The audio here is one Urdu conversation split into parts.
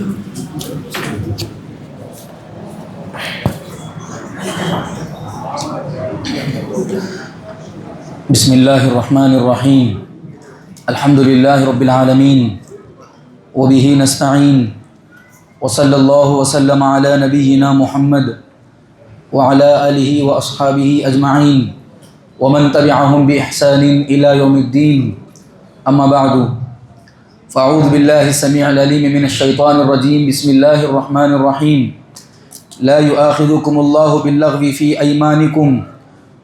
بسم اللہ الرحمن الرحیم الحمد للہ رب العالمین وبہ نستعین وصلی اللہ وسلم علی نبینا محمد وعلی آلہ واصحابہ اجمعین ومن تبعہم بإحسان الی یوم الدین اما بعد فاعوذ باللہ السمیع العلیم من الشیطان الرجیم بسم اللہ الرحمن الرحیم لا یؤاخذکم اللہ باللغو فی ایمانکم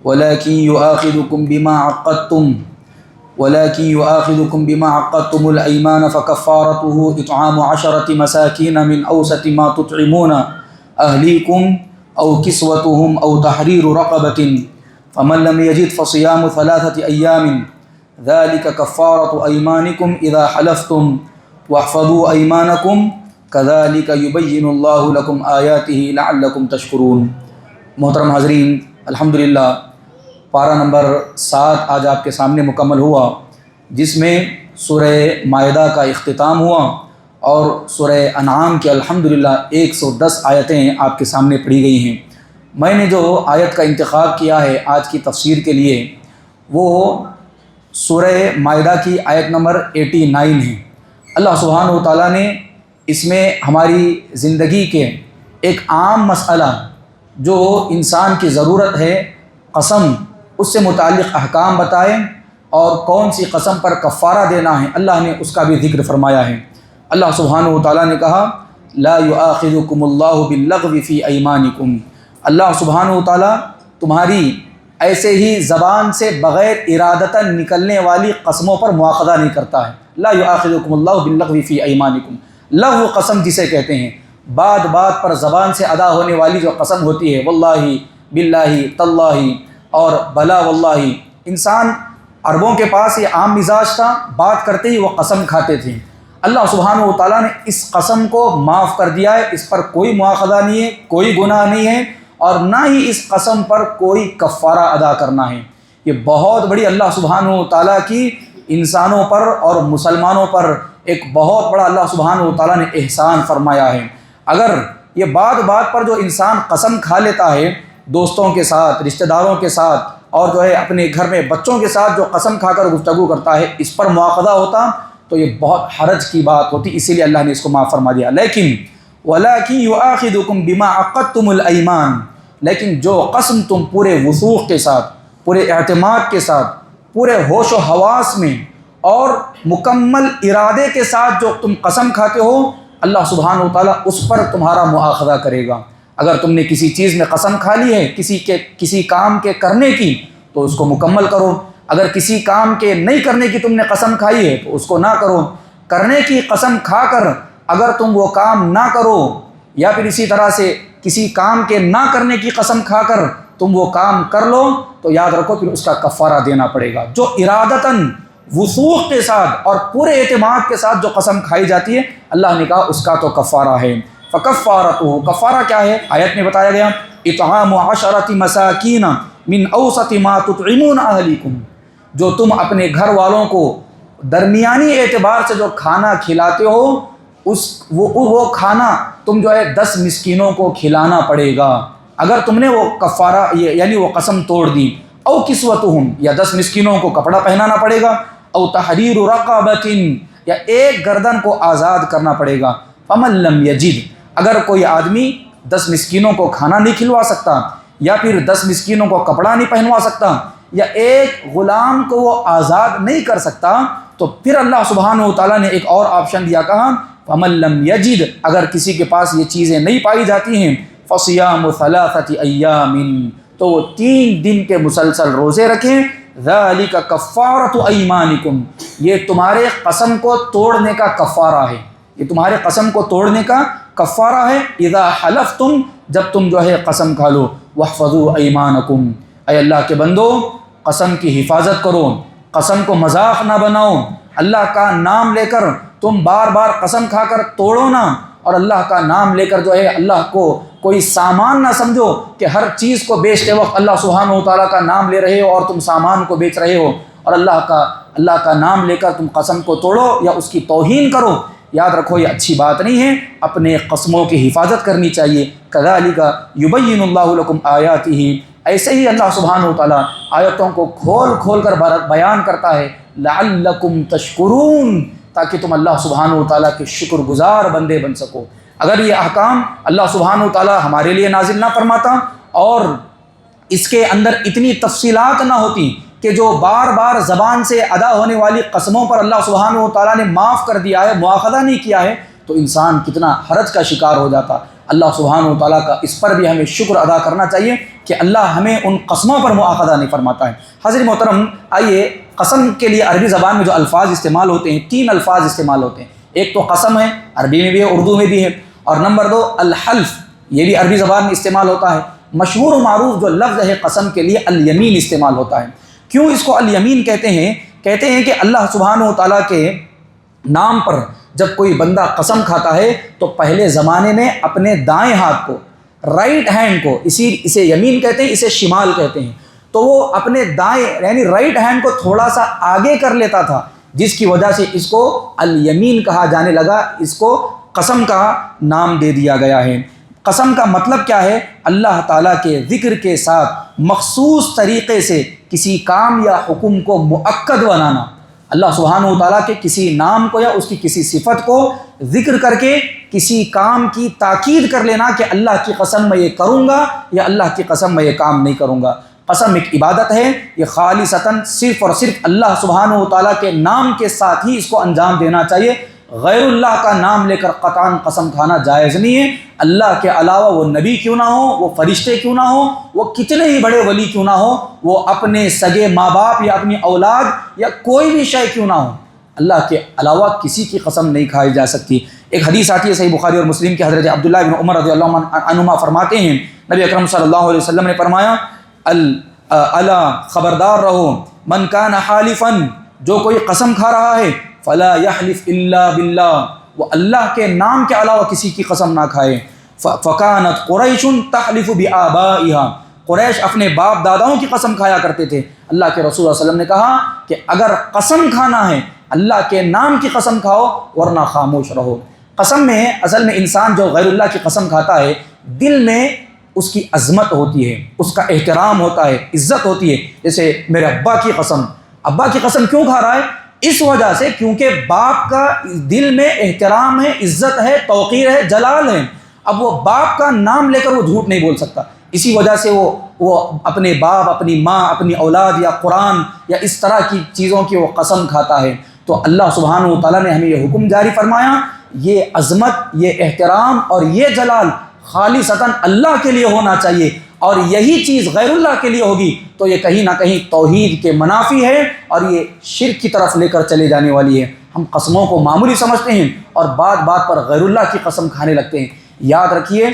ولكن يؤاخذكم بما عقدتم الأيمان فكفارته إطعام 10 مساكين من أوسط ما تطعمون أهليكم أو كسوتهم أو تحرير رقبة فمن لم يجد فصيام 3 أيام ذلك كفارة أيمانكم إذا حلفتم واحفظوا أيمانكم كذلك يبين الله لكم آياته لعلكم تشكرون۔ محترم حاضرین، الحمدللہ پارہ نمبر 7 آج آپ کے سامنے مکمل ہوا، جس میں سورہ مائدہ کا اختتام ہوا اور سورہ انعام کے الحمدللہ 110 آیتیں آپ کے سامنے پڑھی گئی ہیں۔ میں نے جو آیت کا انتخاب کیا ہے آج کی تفسیر کے لیے وہ سورہ مائدہ کی آیت نمبر 89 ہے۔ اللہ سبحانہ و تعالیٰ نے اس میں ہماری زندگی کے ایک عام مسئلہ جو انسان کی ضرورت ہے، قسم، اس سے متعلق احکام بتائے اور کون سی قسم پر کفارہ دینا ہے، اللہ نے اس کا بھی ذکر فرمایا ہے۔ اللہ سبحانہ و تعالیٰ نے کہا لا یؤاخذکم اللہ باللغو فی ایمانکم، اللہ سبحانہ و تعالیٰ تمہاری ایسے ہی زبان سے بغیر ارادتاً نکلنے والی قسموں پر مواخذہ نہیں کرتا ہے۔ لا یؤاخذکم اللہ باللغو فی ایمانکم، لغو قسم جسے کہتے ہیں، بات بات پر زبان سے ادا ہونے والی جو قسم ہوتی ہے، واللہ، باللہ، تاللہ اور بلا واللہ۔ انسان عربوں کے پاس یہ عام مزاج تھا، بات کرتے ہی وہ قسم کھاتے تھے۔ اللہ سبحانہ و تعالیٰ نے اس قسم کو معاف کر دیا ہے، اس پر کوئی مواخذہ نہیں ہے، کوئی گناہ نہیں ہے اور نہ ہی اس قسم پر کوئی کفارہ ادا کرنا ہے۔ یہ بہت بڑی اللہ سبحانہ و تعالیٰ کی انسانوں پر اور مسلمانوں پر ایک بہت بڑا اللہ سبحانہ و تعالیٰ نے احسان فرمایا ہے۔ اگر یہ بات بات پر جو انسان قسم کھا لیتا ہے، دوستوں کے ساتھ، رشتہ داروں کے ساتھ اور جو ہے اپنے گھر میں بچوں کے ساتھ جو قسم کھا کر گفتگو کرتا ہے، اس پر مواخذہ ہوتا تو یہ بہت حرج کی بات ہوتی، اسی لیے اللہ نے اس کو معاف فرما دیا۔ لیکن وَلَٰكِن يُؤَاخِذُكُم بِمَا عَقَدتُّمُ الْأَيْمَانَ، لیکن جو قسم تم پورے وثوق کے ساتھ، پورے اعتماد کے ساتھ، پورے ہوش و حواس میں اور مکمل ارادے کے ساتھ جو تم قسم کھاتے ہو، اللہ سبحانہ و تعالیٰ اس پر تمہارا مواخذہ کرے گا۔ اگر تم نے کسی چیز میں قسم کھا لی ہے کسی کام کے کرنے کی تو اس کو مکمل کرو، اگر کسی کام کے نہیں کرنے کی تم نے قسم کھائی ہے تو اس کو نہ کرو۔ کرنے کی قسم کھا کر اگر تم وہ کام نہ کرو، یا پھر اسی طرح سے کسی کام کے نہ کرنے کی قسم کھا کر تم وہ کام کر لو تو یاد رکھو پھر اس کا کفارہ دینا پڑے گا۔ جو ارادتاً، وثوق کے ساتھ اور پورے اعتماد کے ساتھ جو قسم کھائی جاتی ہے، اللہ نے کہا اس کا تو کفارہ ہے۔ فکفارتہ، کفارہ کیا ہے؟ آیت میں بتایا گیا اطعام 10 مساکین من اوسط ما تطعمون اہلیکم، جو تم اپنے گھر والوں کو درمیانی اعتبار سے جو کھانا کھلاتے ہو، وہ کھانا تم جو ہے 10 مسکینوں کو کھلانا پڑے گا اگر تم نے وہ کفارہ یعنی وہ قسم توڑ دی۔ او کسوتہم، یا 10 مسکینوں کو کپڑا پہنانا پڑے گا۔ او تحریر رقبۃ، یا ایک گردن کو آزاد کرنا پڑے گا۔ فمن لم یجد، اگر کوئی آدمی 10 مسکینوں کو کھانا نہیں کھلوا سکتا، یا پھر 10 مسکینوں کو کپڑا نہیں پہنوا سکتا، یا ایک غلام کو وہ آزاد نہیں کر سکتا، تو پھر اللہ سبحانہ و تعالیٰ نے ایک اور آپشن دیا، کہا فمن لم یجد، اگر کسی کے پاس یہ چیزیں نہیں پائی جاتی ہیں، فصیام 3 ایام، تو وہ 3 دن کے مسلسل روزے رکھیں۔ ذالک کفارۃ ایمانکم، یہ تمہارے قسم کو توڑنے کا کفارہ ہے، یہ تمہارے قسم کو توڑنے کا کفارہ ہے۔ اذا حلفتم، جب تم جو ہے قسم کھا لو۔ واحفظوا ایمانکم، اے اللہ کے بندو قسم کی حفاظت کرو، قسم کو مذاق نہ بناؤ، اللہ کا نام لے کر تم بار بار قسم کھا کر توڑو نہ، اور اللہ کا نام لے کر جو ہے اللہ کو کوئی سامان نہ سمجھو کہ ہر چیز کو بیچتے وقت اللہ سبحانہ و تعالیٰ کا نام لے رہے ہو اور تم سامان کو بیچ رہے ہو، اور اللہ کا نام لے کر تم قسم کو توڑو یا اس کی توہین کرو، یاد رکھو یہ اچھی بات نہیں ہے، اپنے قسموں کی حفاظت کرنی چاہیے۔ کذالک یبین اللہ لکم آیاتہ، ایسے ہی اللہ سبحانہ و تعالیٰ آیتوں کو کھول کھول کر بیان کرتا ہے، لعلکم تشکرون، تاکہ تم اللہ سبحانہ و تعالیٰ کے شکر گزار بندے بن سکو۔ اگر یہ احکام اللہ سبحانہ و تعالیٰ ہمارے لیے نازل نہ فرماتا اور اس کے اندر اتنی تفصیلات نہ ہوتی کہ جو بار بار زبان سے ادا ہونے والی قسموں پر اللہ سبحانہ و تعالیٰ نے معاف کر دیا ہے، مواخذہ نہیں کیا ہے، تو انسان کتنا حرج کا شکار ہو جاتا۔ اللہ سبحانہ و تعالیٰ کا اس پر بھی ہمیں شکر ادا کرنا چاہیے کہ اللہ ہمیں ان قسموں پر مواخذہ نہیں فرماتا ہے۔ حضرت محترم، آئیے قسم کے لیے عربی زبان میں جو الفاظ استعمال ہوتے ہیں، 3 الفاظ استعمال ہوتے ہیں۔ ایک تو قسم ہے، عربی میں بھی ہے، اردو میں بھی ہے، اور نمبر 2 الحلف، یہ بھی عربی زبان میں استعمال ہوتا ہے۔ مشہور و معروف جو لفظ ہے قسم کے لیے الیمین استعمال ہوتا ہے۔ کیوں اس کو الیمین کہتے ہیں؟ کہتے ہیں کہ اللہ سبحانہ و تعالیٰ کے نام پر جب کوئی بندہ قسم کھاتا ہے تو پہلے زمانے میں اپنے دائیں ہاتھ کو، رائٹ ہینڈ کو، اسے یمین کہتے ہیں، اسے شمال کہتے ہیں، تو وہ اپنے دائیں یعنی رائٹ ہینڈ کو تھوڑا سا آگے کر لیتا تھا، جس کی وجہ سے اس کو الیمین کہا جانے لگا، اس کو قسم کا نام دے دیا گیا ہے۔ قسم کا مطلب کیا ہے؟ اللہ تعالیٰ کے ذکر کے ساتھ مخصوص طریقے سے کسی کام یا حکم کو مؤکد بنانا، اللہ سبحانہ و تعالیٰ کے کسی نام کو یا اس کی کسی صفت کو ذکر کر کے کسی کام کی تاکید کر لینا کہ اللہ کی قسم میں یہ کروں گا یا اللہ کی قسم میں یہ کام نہیں کروں گا۔ قسم ایک عبادت ہے، یہ خالصتاً صرف اور صرف اللہ سبحانہ و تعالیٰ کے نام کے ساتھ ہی اس کو انجام دینا چاہیے۔ غیر اللہ کا نام لے کر قطعاً قسم کھانا جائز نہیں ہے۔ اللہ کے علاوہ وہ نبی کیوں نہ ہو، وہ فرشتے کیوں نہ ہو، وہ کتنے ہی بڑے ولی کیوں نہ ہو، وہ اپنے سگے ماں باپ یا اپنی اولاد یا کوئی بھی شے کیوں نہ ہو، اللہ کے علاوہ کسی کی قسم نہیں کھائی جا سکتی۔ ایک حدیث آتی ہے صحیح بخاری اور مسلم کی، حضرت عبداللہ بن عمر رضی اللہ عنہما فرماتے ہیں، نبی اکرم صلی اللہ علیہ وسلم نے فرمایا، الا خبردار رہو، من کان حالفا، جو کوئی قسم کھا رہا ہے، فلا یحلف الا باللہ، وہ اللہ کے نام کے علاوہ کسی کی قسم نہ کھائے۔ فکانت قریش تحلف بآبائها، قریش اپنے باپ داداؤں کی قسم کھایا کرتے تھے۔ اللہ کے رسول صلی اللہ علیہ وسلم نے کہا کہ اگر قسم کھانا ہے اللہ کے نام کی قسم کھاؤ ورنہ خاموش رہو۔ قسم میں اصل میں انسان جو غیر اللہ کی قسم کھاتا ہے، دل میں اس کی عظمت ہوتی ہے، اس کا احترام ہوتا ہے، عزت ہوتی ہے۔ جیسے میرے ابا کی قسم، ابا کی قسم کیوں کھا رہا ہے؟ اس وجہ سے کیونکہ باپ کا دل میں احترام ہے، عزت ہے، توقیر ہے، جلال ہے۔ اب وہ باپ کا نام لے کر وہ جھوٹ نہیں بول سکتا، اسی وجہ سے وہ اپنے باپ، اپنی ماں، اپنی اولاد یا قرآن یا اس طرح کی چیزوں کی وہ قسم کھاتا ہے۔ تو اللہ سبحانہ و تعالیٰ نے ہمیں یہ حکم جاری فرمایا، یہ عظمت، یہ احترام اور یہ جلال خالصتاً اللہ کے لیے ہونا چاہیے، اور یہی چیز غیر اللہ کے لیے ہوگی تو یہ کہیں نہ کہیں توحید کے منافی ہے اور یہ شرک کی طرف لے کر چلے جانے والی ہے۔ ہم قسموں کو معمولی سمجھتے ہیں اور بات بات پر غیر اللہ کی قسم کھانے لگتے ہیں۔ یاد رکھیے،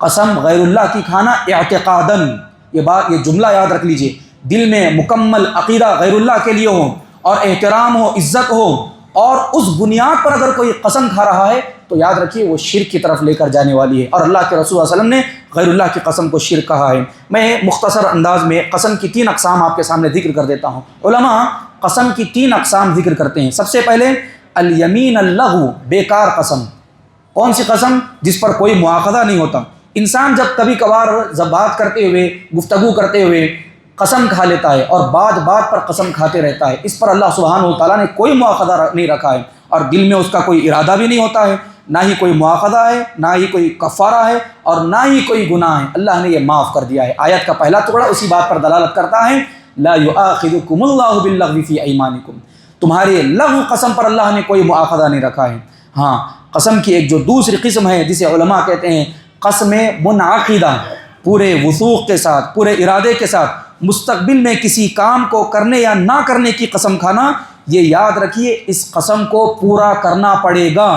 قسم غیر اللہ کی کھانا اعتقاداً، یہ جملہ یاد رکھ لیجئے، دل میں مکمل عقیدہ غیر اللہ کے لیے ہو اور احترام ہو، عزت ہو، اور اس بنیاد پر اگر کوئی قسم کھا رہا ہے تو یاد رکھیے وہ شرک کی طرف لے کر جانے والی ہے، اور اللہ کے رسول صلی اللہ علیہ وسلم نے غیر اللہ کی قسم کو شرک کہا ہے۔ میں مختصر انداز میں قسم کی 3 اقسام آپ کے سامنے ذکر کر دیتا ہوں۔ علماء قسم کی 3 اقسام ذکر کرتے ہیں۔ سب سے پہلے الیمین اللغو، بیکار قسم۔ کون سی قسم؟ جس پر کوئی مواخذہ نہیں ہوتا۔ انسان جب کبھی کبھار بات کرتے ہوئے، گفتگو کرتے ہوئے قسم کھا لیتا ہے اور بات بات پر قسم کھاتے رہتا ہے، اس پر اللہ سبحانہ و تعالیٰ نے کوئی مواخذہ نہیں رکھا ہے، اور دل میں اس کا کوئی ارادہ بھی نہیں ہوتا ہے، نہ ہی کوئی مواخذہ ہے، نہ ہی کوئی کفارہ ہے، اور نہ ہی کوئی گناہ ہے۔ اللہ نے یہ معاف کر دیا ہے۔ آیت کا پہلا ٹکڑا اسی بات پر دلالت کرتا ہے، لا یؤاخذکم اللہ باللغو فی ایمانکم، تمہارے لغو قسم پر اللہ نے کوئی مواخذہ نہیں رکھا ہے۔ ہاں، قسم کی ایک جو دوسری قسم ہے جسے علماء کہتے ہیں قسم منعقدہ، پورے وثوق کے ساتھ، پورے ارادے کے ساتھ مستقبل میں کسی کام کو کرنے یا نہ کرنے کی قسم کھانا، یہ یاد رکھیے اس قسم کو پورا کرنا پڑے گا۔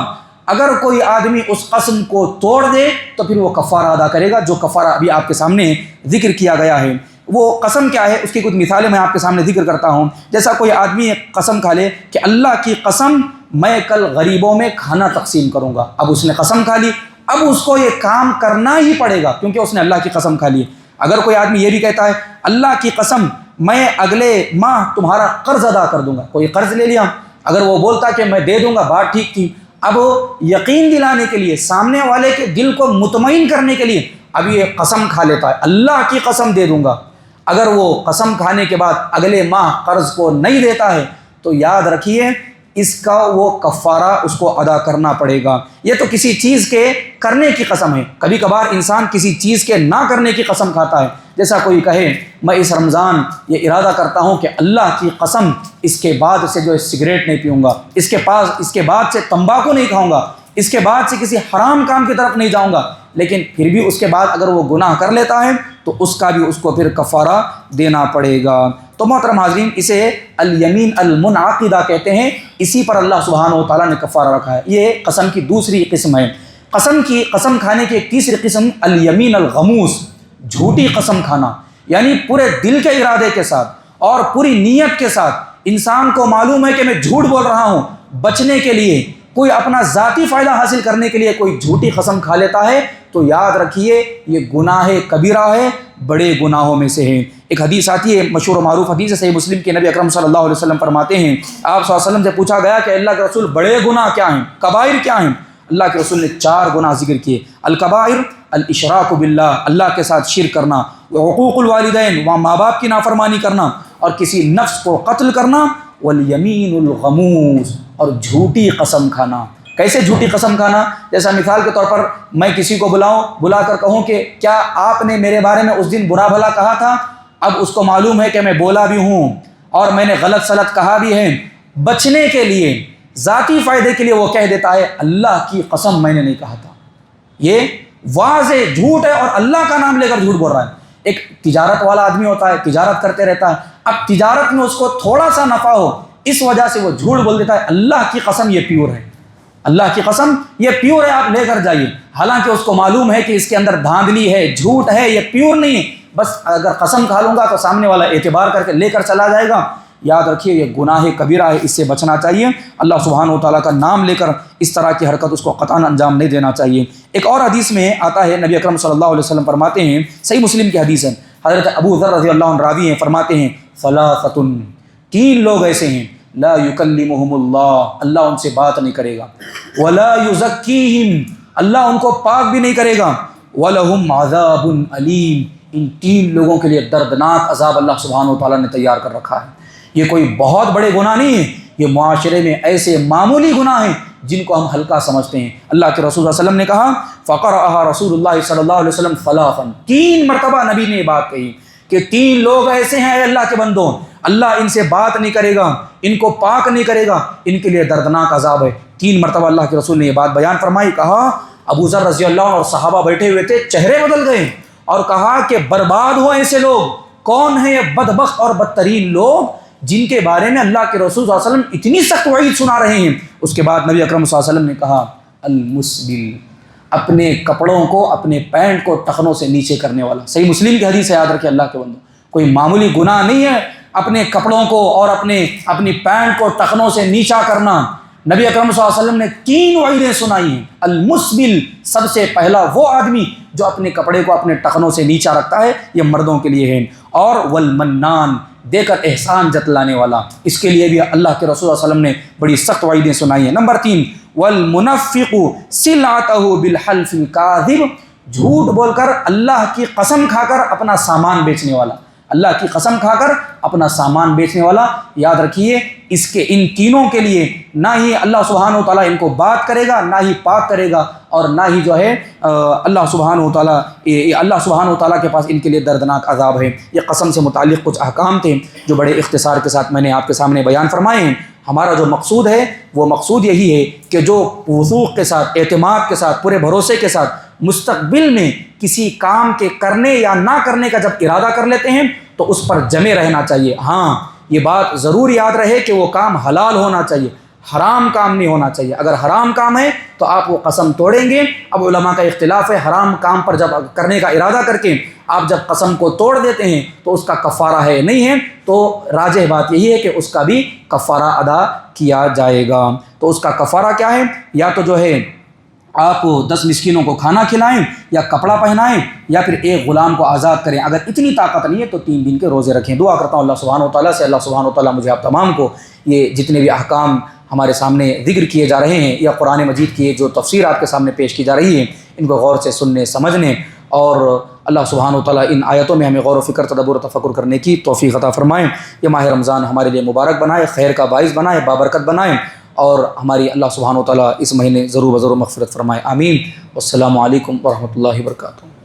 اگر کوئی آدمی اس قسم کو توڑ دے تو پھر وہ کفارہ ادا کرے گا، جو کفارہ ابھی آپ کے سامنے ذکر کیا گیا ہے۔ وہ قسم کیا ہے، اس کی کچھ مثالیں میں آپ کے سامنے ذکر کرتا ہوں۔ جیسا کوئی آدمی ایک قسم کھا لے کہ اللہ کی قسم میں کل غریبوں میں کھانا تقسیم کروں گا، اب اس نے قسم کھا لی، اب اس کو یہ کام کرنا ہی پڑے گا کیونکہ اس نے اللہ کی قسم کھا لی۔ اگر کوئی آدمی یہ بھی کہتا ہے اللہ کی قسم میں اگلے ماہ تمہارا قرض ادا کر دوں گا، کوئی قرض لے لیا، اگر وہ بولتا کہ میں دے دوں گا، بات ٹھیک تھی، اب یقین دلانے کے لیے، سامنے والے کے دل کو مطمئن کرنے کے لیے اب یہ قسم کھا لیتا ہے، اللہ کی قسم دے دوں گا۔ اگر وہ قسم کھانے کے بعد اگلے ماہ قرض کو نہیں دیتا ہے تو یاد رکھیے اس کا وہ کفارہ اس کو ادا کرنا پڑے گا۔ یہ تو کسی چیز کے کرنے کی قسم ہے، کبھی کبھار انسان کسی چیز کے نہ کرنے کی قسم کھاتا ہے، جیسا کوئی کہے میں اس رمضان یہ ارادہ کرتا ہوں کہ اللہ کی قسم اس کے بعد سے جو ہے سگریٹ نہیں پیوں گا، اس کے بعد سے تمباکو نہیں کھاؤں گا، اس کے بعد سے کسی حرام کام کی طرف نہیں جاؤں گا، لیکن پھر بھی اس کے بعد اگر وہ گناہ کر لیتا ہے تو اس کا بھی اس کو پھر کفارہ دینا پڑے گا۔ تو محترم حاضرین، اسے الیمین المنعقدہ کہتے ہیں، اسی پر اللہ سبحانہ و تعالیٰ نے کفارہ رکھا ہے۔ یہ قسم کی دوسری قسم ہے۔ قسم کھانے کی ایک تیسری قسم الیمین الغموس، جھوٹی قسم کھانا، یعنی پورے دل کے ارادے کے ساتھ اور پوری نیت کے ساتھ انسان کو معلوم ہے کہ میں جھوٹ بول رہا ہوں، بچنے کے لیے، کوئی اپنا ذاتی فائدہ حاصل کرنے کے لیے کوئی جھوٹی قسم کھا لیتا ہے تو یاد رکھیے یہ گناہ کبیرہ ہے، بڑے گناہوں میں سے ہے۔ ایک حدیث آتی ہے، مشہور و معروف حدیث ہے، صحیح مسلم کے، نبی اکرم صلی اللہ علیہ وسلم فرماتے ہیں، آپ صلی اللہ علیہ وسلم سے پوچھا گیا کہ اللہ کے رسول بڑے گناہ کیا ہیں، کبائر کیا ہیں؟ اللہ کے رسول نے 4 گناہ ذکر کیے۔ الکبائر الاشراک باللہ، اللہ کے ساتھ شرک کرنا، وحقوق الوالدین، وہاں ماں باپ کی نافرمانی کرنا، اور کسی نفس کو قتل کرنا، والیمین الغموس، اور جھوٹی قسم کھانا۔ کیسے جھوٹی قسم کھانا؟ جیسا مثال کے طور پر میں کسی کو بلا کر کہوں کہ کیا آپ نے میرے بارے میں اس دن برا بھلا کہا تھا؟ اب اس کو معلوم ہے کہ میں بولا بھی ہوں اور میں نے غلط سلط کہا بھی ہے، بچنے کے لیے، ذاتی فائدے کے لیے وہ کہہ دیتا ہے اللہ کی قسم میں نے نہیں کہا تھا۔ یہ واضح جھوٹ ہے اور اللہ کا نام لے کر جھوٹ بول رہا ہے۔ ایک تجارت والا آدمی ہوتا ہے، تجارت کرتے رہتا ہے، اب تجارت میں اس کو تھوڑا سا نفع ہو، اس وجہ سے وہ جھوٹ بول دیتا ہے اللہ کی قسم یہ پیور ہے، اللہ کی قسم یہ پیور ہے، آپ لے کر جائیے، حالانکہ اس کو معلوم ہے کہ اس کے اندر دھاندلی ہے، جھوٹ ہے، یہ پیور نہیں ہے، بس اگر قسم کھا لوں گا تو سامنے والا اعتبار کر کے لے کر چلا جائے گا۔ یاد رکھیے یہ گناہ کبیرہ ہے، اس سے بچنا چاہیے، اللہ سبحانہ و تعالیٰ کا نام لے کر اس طرح کی حرکت اس کو قطعاً انجام نہیں دینا چاہیے۔ ایک اور حدیث میں آتا ہے، نبی اکرم صلی اللہ علیہ وسلم فرماتے ہیں، صحیح مسلم کی حدیث ہے، حضرت ابو ذر رضی اللہ عنہ راوی ہیں، فرماتے ہیں ثلاثۃ، 3 لوگ ایسے ہیں، لا یکلمہم اللہ، اللہ ان سے بات نہیں کرے گا، ولا یزکیہم، اللہ ان کو پاک بھی نہیں کرے گا، ولہم عذاب علیم، ان 3 لوگوں کے لیے دردناک عذاب اللہ سبحانہ و تعالیٰ نے تیار کر رکھا ہے۔ یہ کوئی بہت بڑے گناہ نہیں ہیں، یہ معاشرے میں ایسے معمولی گناہ ہیں جن کو ہم ہلکا سمجھتے ہیں۔ اللہ کے رسول صلی اللہ علیہ وسلم نے کہا فقرأها رسول اللہ صلی اللہ علیہ وسلم ثلاثا، 3 مرتبہ نبی نے یہ بات کہی کہ 3 لوگ ایسے ہیں اے اللہ کے بندوں، اللہ ان سے بات نہیں کرے گا، ان کو پاک نہیں کرے گا، ان کے لیے دردناک عذاب ہے۔ 3 مرتبہ اللہ کے رسول نے یہ بات بیان فرمائی، کہا ابو ذر رضی اللہ عنہ اور صحابہ بیٹھے ہوئے تھے، چہرے بدل گئے اور کہا کہ برباد ہو ایسے لوگ، کون ہیں یہ بدبخت اور بدترین لوگ جن کے بارے میں اللہ کے رسول صلی اللہ علیہ وسلم اتنی سخت وعید سنا رہے ہیں۔ اس کے بعد نبی اکرم صلی اللہ علیہ وسلم نے کہا المسبل، اپنے کپڑوں کو، اپنے پینٹ کو ٹخنوں سے نیچے کرنے والا۔ صحیح مسلم کی حدیث ہے، یاد رکھیں اللہ کے بندوں، کوئی معمولی گناہ نہیں ہے اپنے کپڑوں کو اور اپنی پینٹ کو ٹخنوں سے نیچا کرنا۔ نبی اکرم صلی اللہ علیہ وسلم نے 3 وعیدیں سنائی ہیں۔ المسبل، سب سے پہلا وہ آدمی جو اپنے کپڑے کو اپنے ٹخنوں سے نیچا رکھتا ہے، یہ مردوں کے لیے ہے، اور والمنان، دے کر احسان جتلانے والا، اس کے لیے بھی اللہ کے رسول صلی اللہ علیہ وسلم نے بڑی سخت وعیدیں سنائی ہیں۔ نمبر 3 والمنفق سلعتہ بالحلف الکاذب، جھوٹ بول کر اللہ کی قسم کھا کر اپنا سامان بیچنے والا، اللہ کی قسم کھا کر اپنا سامان بیچنے والا۔ یاد رکھیے ان تینوں کے لیے نہ ہی اللہ سبحانہ و تعالیٰ ان کو بات کرے گا، نہ ہی پاک کرے گا، اور نہ ہی جو ہے اللہ سبحانہ و تعالیٰ کے پاس ان کے لیے دردناک عذاب ہے۔ یہ قسم سے متعلق کچھ احکام تھے جو بڑے اختصار کے ساتھ میں نے آپ کے سامنے بیان فرمائے ہیں۔ ہمارا جو مقصود ہے وہ مقصود یہی ہے کہ جو وثوق کے ساتھ، اعتماد کے ساتھ، پورے بھروسے کے ساتھ مستقبل میں کسی کام کے کرنے یا نہ کرنے کا جب ارادہ کر لیتے ہیں تو اس پر جمے رہنا چاہیے۔ ہاں، یہ بات ضرور یاد رہے کہ وہ کام حلال ہونا چاہیے، حرام کام نہیں ہونا چاہیے۔ اگر حرام کام ہے تو آپ وہ قسم توڑیں گے۔ اب علماء کا اختلاف ہے، حرام کام پر جب کرنے کا ارادہ کر کے آپ جب قسم کو توڑ دیتے ہیں تو اس کا کفارہ ہے نہیں ہے، تو راجح بات یہی ہے کہ اس کا بھی کفارہ ادا کیا جائے گا۔ تو اس کا کفارہ کیا ہے؟ یا تو جو ہے آپ 10 مسکینوں کو کھانا کھلائیں، یا کپڑا پہنائیں، یا پھر ایک غلام کو آزاد کریں۔ اگر اتنی طاقت نہیں ہے تو 3 دن کے روزے رکھیں۔ دعا کرتا ہوں اللہ سبحانہ و تعالیٰ سے، اللہ سبحانہ و تعالیٰ مجھے آپ تمام کو یہ جتنے بھی احکام ہمارے سامنے ذکر کیے جا رہے ہیں یا قرآن مجید کی جو تفسیر آپ کے سامنے پیش کی جا رہی ہے، ان کو غور سے سننے سمجھنے، اور اللہ سبحانہ و تعالیٰ ان آیتوں میں ہمیں غور و فکر، تدبر و تفکر کرنے کی توفیق عطا فرمائیں۔ یہ ماہ رمضان ہمارے لیے مبارک بنائے، خیر کا باعث بنائے، بابرکت بنائے، اور ہماری اللہ سبحانہ و تعالیٰ اس مہینے ضرور و ضرور مغفرت فرمائے، آمین۔ والسلام علیکم ورحمۃ اللہ وبرکاتہ۔